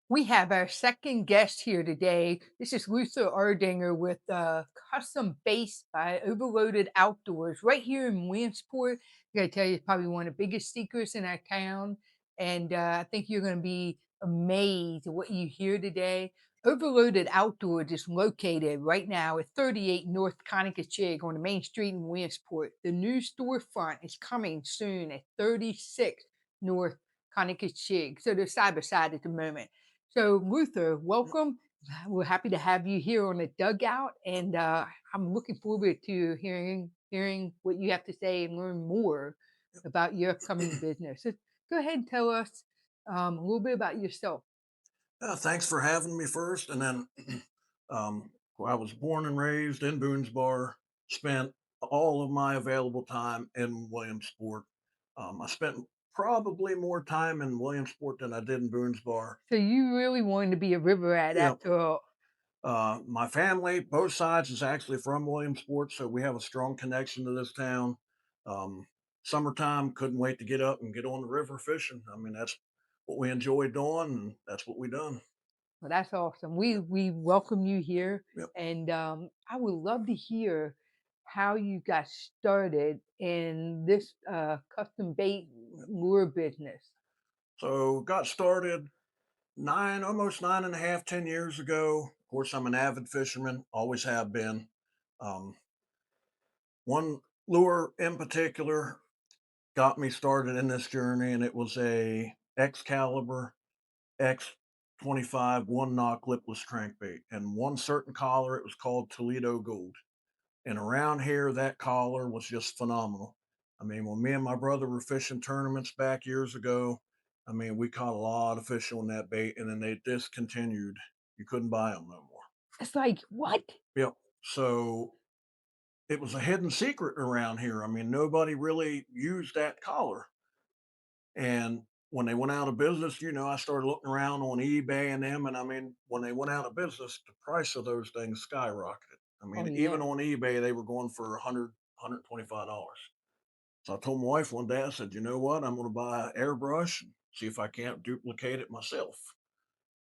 We have our second guest here today. This is Luther Ardinger with Custom Base by Overloaded Outdoors right here in Williamsport. I gotta tell you, it's probably one of the biggest secrets in our town. And I think you're gonna be amazed at what you hear today. Overloaded Outdoors is located right now at 38 North Conococheague on the main street in Williamsport. The new storefront is coming soon at 36 North Conococheague. So they're side by side at the moment. So, Luther, welcome. We're happy to have you here on the dugout, and I'm looking forward to hearing what you have to say and learn more about your upcoming business. So go ahead and tell us a little bit about yourself. Thanks for having me first. And then I was born and raised in Boonesbar, spent all of my available time in Williamsport. I spent probably more time in Williamsport than I did in Boonesbar. So you really wanted to be a river rat Yep. after all. My family, both sides, is actually from Williamsport, so we have a strong connection to this town. Um, Summertime, couldn't wait to get up and get on the river fishing. I mean, that's what we enjoy doing, and that's what we done. Well, that's awesome. We welcome you here, Yep. and I would love to hear how you got started in this custom bait lure business. So got started almost 9.5, 10 years ago. Of course, I'm an avid fisherman, always have been. Um, One lure in particular got me started in this journey, and it was a Excalibur X25 one knock lipless crankbait. And one certain collar, it was called Toledo Gold. And around here, that collar was just phenomenal. I mean, when me and my brother were fishing tournaments back years ago, I mean, we caught a lot of fish on that bait, and then they discontinued. You couldn't buy them no more. It's like, what? Yep. So it was a hidden secret around here. I mean, nobody really used that collar. And when they went out of business, I started looking around on eBay and them. And I mean, when they went out of business, the price of those things skyrocketed. I Oh mean, even yeah. on eBay, they were going for 125. So I told my wife one day, I said, you know what? I'm going to buy an airbrush and see if I can't duplicate it myself.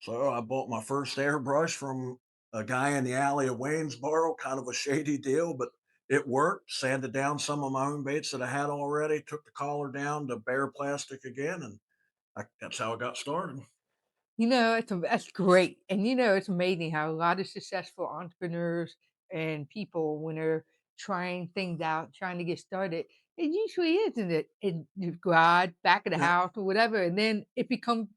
So I bought my first airbrush from a guy in the alley of Waynesboro, kind of a shady deal, but it worked. Sanded down some of my own baits that I had already, took the collar down to bare plastic again, and that's how I got started. That's great, and, it's amazing how a lot of successful entrepreneurs and people, when they're trying things out, trying to get started, it usually is in the garage, back of the Yep, house, or whatever, and then it becomes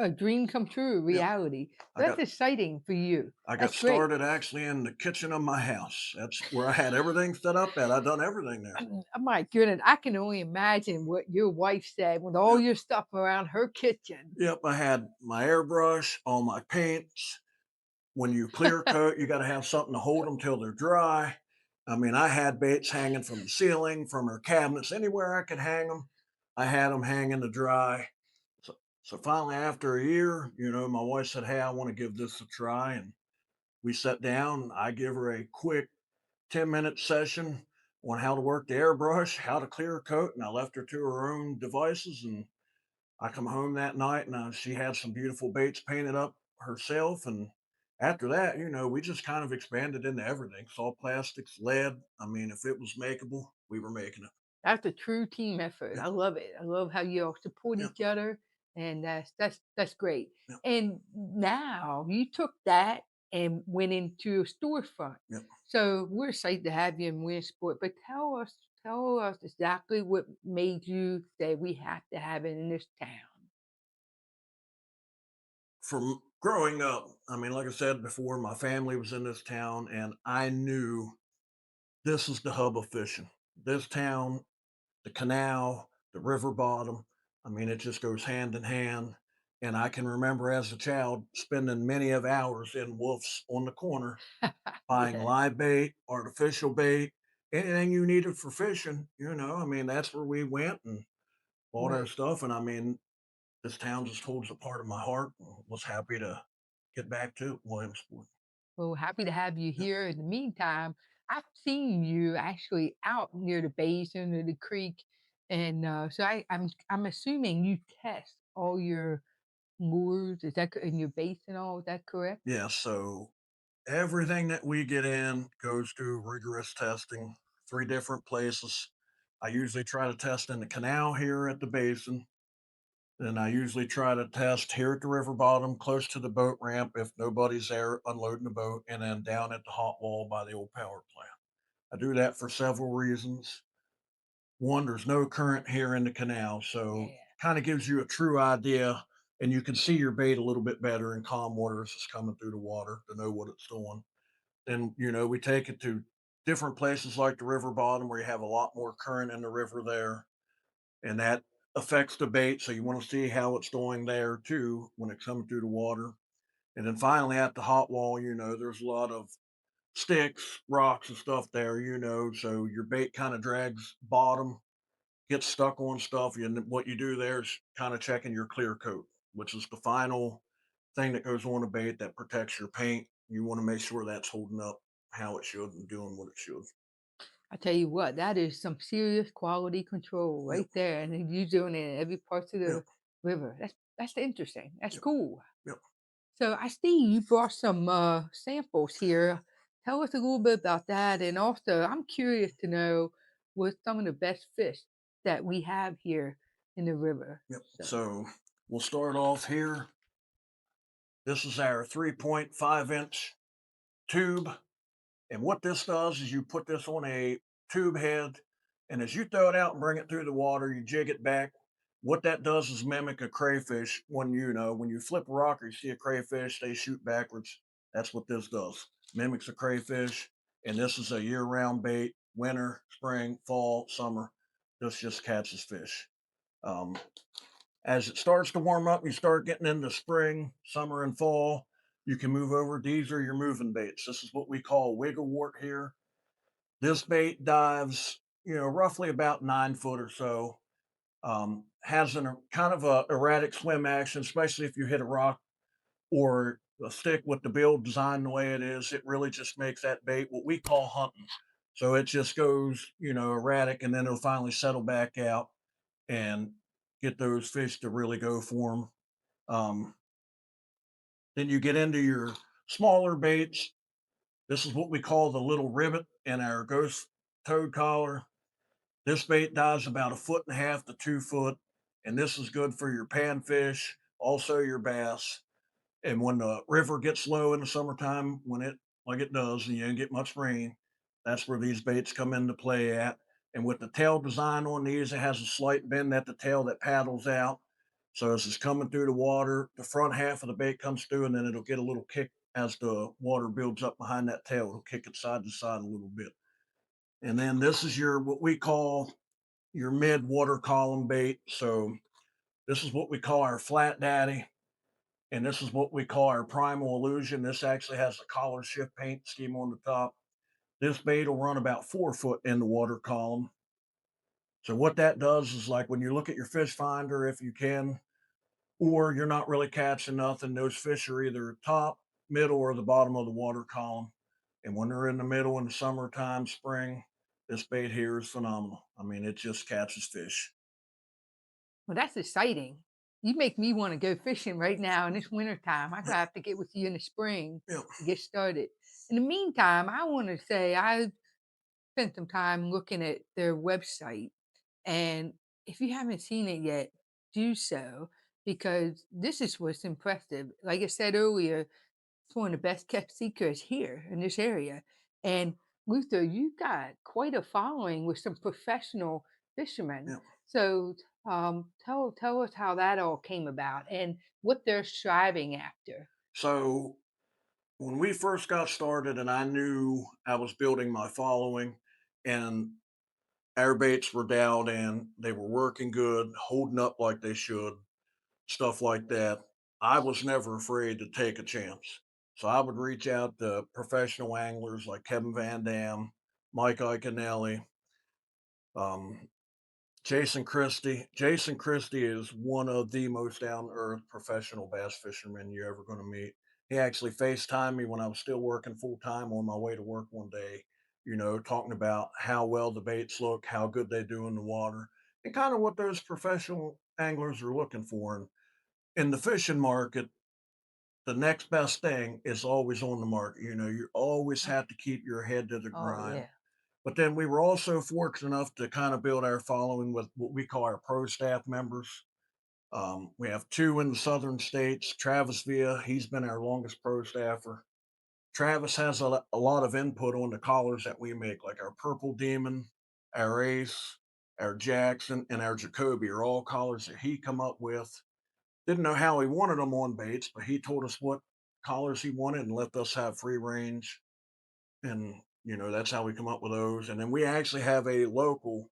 a dream come true, a yep. reality. I That's got exciting for you. I got That's great. started actually in the kitchen of my house. That's where I had everything set up at. I done everything there. Oh my goodness, I can only imagine what your wife said with all Yep. your stuff around her kitchen. Yep. I had my airbrush, all my paints. When you clear coat, you got to have something to hold them till they're dry. I mean, I had baits hanging from the ceiling, from her cabinets, anywhere I could hang them. I had them hanging to dry. So finally, after a year, my wife said, "Hey, I want to give this a try," and we sat down. I give her a quick 10-minute session on how to work the airbrush, how to clear a coat, and I left her to her own devices. And I come home that night, and she had some beautiful baits painted up herself. And after that, we just kind of expanded into everything: salt plastics, lead. I mean, if it was makeable, we were making it. That's a true team effort. Yep, I love it. I love how you all support yep, each other, and that's great. yep, And now you took that and went into a storefront. yep. So we're excited to have you in Williamsport. But tell us exactly what made you say we have to have it in this town. From growing up, I mean, like I said before, my family was in this town, and I knew this is the hub of fishing. This town, the canal, the river bottom. I mean, it just goes hand in hand. And I can remember as a child spending many of hours in Wolf's on the corner buying Yeah, live bait, artificial bait, anything you needed for fishing. I mean, that's where we went and bought our right. stuff. And I mean, this town just holds a part of my heart. Was happy to get back to Williamsport. Well, happy to have you Yep. here. In the meantime, I've seen you actually out near the basin or the creek, and so I'm assuming you test all your lures? Is that in your base and all? Is that correct? Yeah, so everything that we get in goes through rigorous testing, 3 different places. I usually try to test in the canal here at the basin. Then I usually try to test here at the river bottom, close to the boat ramp if nobody's there unloading the boat, and then down at the hot wall by the old power plant. I do that for several reasons. One, there's no current here in the canal, so Yeah. kind of gives you a true idea, and you can see your bait a little bit better in calm water as it's coming through the water to know what it's doing. Then, we take it to different places like the river bottom where you have a lot more current in the river there, and that affects the bait. So you want to see how it's doing there too when it's coming through the water. And then finally at the hot wall, there's a lot of sticks, rocks, and stuff there, so your bait kind of drags bottom, gets stuck on stuff. And what you do there is kind of checking your clear coat, which is the final thing that goes on a bait that protects your paint. You want to make sure that's holding up how it should and doing what it should. I tell you what, that is some serious quality control Yep. right there, and then you doing it in every part of Yep. the river. That's interesting. That's Yep. cool. Yep. So I see you brought some samples here. Tell us a little bit about that, and also I'm curious to know what some of the best fish that we have here in the river. Yep. So So we'll start off here. This is our 3.5-inch tube. And what this does is you put this on a tube head, and as you throw it out and bring it through the water, you jig it back. What that does is mimic a crayfish. When you flip a rock or you see a crayfish, they shoot backwards. That's what this does. Mimics a crayfish. And this is a year-round bait, winter, spring, fall, summer. This just catches fish. Um, as it starts to warm up, you start getting into spring, summer, and fall. You can move over. These are your moving baits. This is what we call wiggle wart here. This bait dives, roughly about 9 foot or so. Has an kind of a erratic swim action, especially if you hit a rock or a stick with the bill designed the way it is. It really just makes that bait what we call hunting. So it just goes, erratic, and then it'll finally settle back out and get those fish to really go for them. Then you get into your smaller baits. This is what we call the little rivet in our ghost toad collar. This bait dives about a foot and a half to 2 foot, and this is good for your panfish, also your bass. And when the river gets low in the summertime, when it like it does, and you don't get much rain, that's where these baits come into play at. And with the tail design on these, it has a slight bend at the tail that paddles out. So as it's coming through the water, the front half of the bait comes through, and then it'll get a little kick as the water builds up behind that tail. It'll kick it side to side a little bit. And then this is your what we call your mid water column bait. So this is what we call our flat daddy. And this is what we call our primal illusion. This actually has a collar shift paint scheme on the top. This bait will run about 4 foot in the water column. So what that does is like when you look at your fish finder, if you can, or you're not really catching nothing, those fish are either top, middle, or the bottom of the water column. And when they're in the middle in the summertime, spring, this bait here is phenomenal. I mean, it just catches fish. well, that's exciting. You make me want to go fishing right now in this wintertime. I Yeah, gotta have to get with you in the spring yeah, to get started. In the meantime, I want to say I spent some time looking at their website. And if you haven't seen it yet, do so because this is what's impressive. Like I said earlier, it's one of the best kept secrets here in this area. And Luther, you've got quite a following with some professional fishermen. yeah. So tell us how that all came about and what they're striving after. So when we first got started and I knew I was building my following and our baits were dialed in, they were working good, holding up like they should, stuff like that, I was never afraid to take a chance. So I would reach out to professional anglers like Kevin Van Dam, Mike Iaconelli, um, Jason Christie. Jason Christie is one of the most down to earth professional bass fishermen you're ever going to meet. He actually FaceTimed me when I was still working full time on my way to work one day, talking about how well the baits look, how good they do in the water, and kind of what those professional anglers are looking for. in the fishing market, the next best thing is always on the market. You know, you always Oh, have to keep your head to the oh, grind. yeah. But then we were also fortunate enough to kind of build our following with what we call our pro staff members. We have two in the southern states. Travis Villa, he's been our longest pro staffer. Travis has a lot of input on the collars that we make, like our Purple Demon, our Ace, our Jackson, and our Jacoby are all collars that he come up with. Didn't know how he wanted them on baits, but he told us what collars he wanted and let us have free range. And that's how we come up with those. And then we actually have a local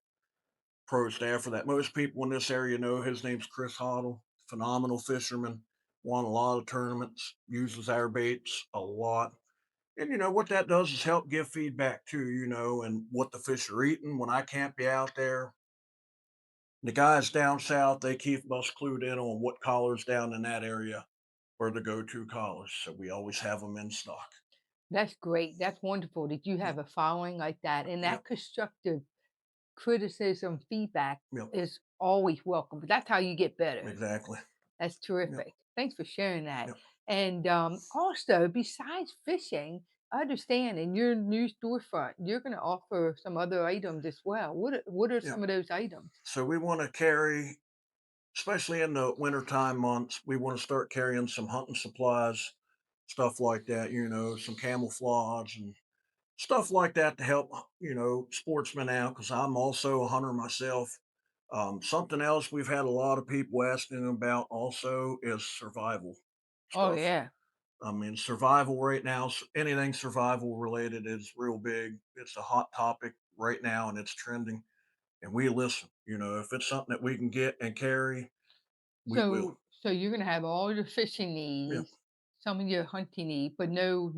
pro staffer that most people in this area know. His name's Chris Hoddle, phenomenal fisherman, won a lot of tournaments, uses our baits a lot. And what that does is help give feedback too, and what the fish are eating when I can't be out there. The guys down south, they keep us clued in on what collars down in that area are the go-to collars. So we always have them in stock. That's great. That's wonderful that you Yep, have a following like that, and yep, that constructive criticism, feedback yep, is always welcome. That's how you get better. exactly. That's Yep, terrific. Thanks for sharing that. yep, And also, besides fishing, I understand in your new storefront, you're going to offer some other items as well. What are yep. some of those items? So we want to carry, especially in the wintertime months, we want to start carrying some hunting supplies, stuff like that, some camouflage and stuff like that to help, sportsmen out because I'm also a hunter myself. Something else we've had a lot of people asking about also is survival Oh stuff. yeah. I mean, survival right now, anything survival related is real big. It's a hot topic right now and it's trending. And we listen, if it's something that we can get and carry, we will. So you're gonna have all your fishing Yeah, needs, some of your hunting need, but no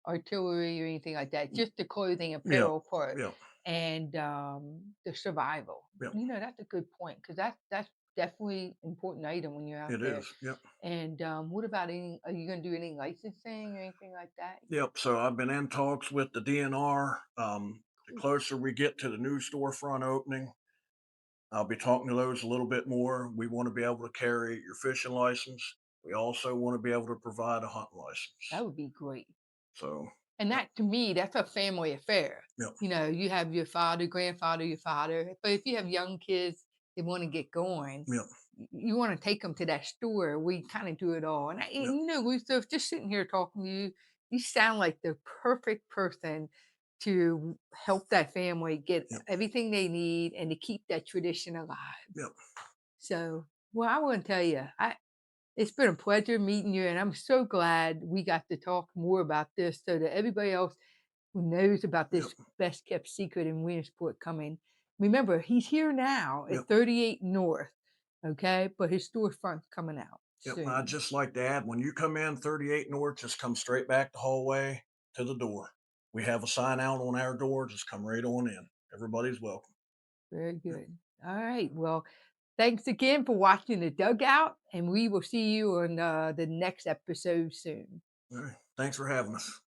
artillery or anything like that. Just the clothing yeah, apparel part yeah, and the survival. yeah. That's a good point because that's definitely important item when you're out It there. is. Yep. And what about any? Are you gonna do any licensing or anything like that? Yep. So I've been in talks with the DNR. The Cool. closer we get to the new storefront opening, I'll be talking to those a little bit more. We want to be able to carry your fishing license. We also want to be able to provide a hunt That license. would be great. So, And yep, that to me, that's a family affair. yep, You have your father, grandfather, your father, but if you have young kids that wanna get going, yep, you wanna take them to that store. We kinda do it all, and yep, Luther, just sitting here talking to you, you sound like the perfect person to help that family get yep, everything they need and to keep that tradition alive. yep, So, well, I wanna tell you, I it's been a pleasure meeting you, and I'm so glad we got to talk more about this so that everybody else who knows about yep, this best kept secret in Williamsport coming. Remember, he's here now yep, at 38 North, okay? But his storefront's coming out yep. I'd soon. just like to add when you come in 38 North, just come straight back the hallway to the door. We have a sign out on our door. Just come right on in. Everybody's welcome. Very Yep. good. All right. Well, thanks again for watching the Dugout, and we will see you on the next episode soon. All right. Thanks for having us.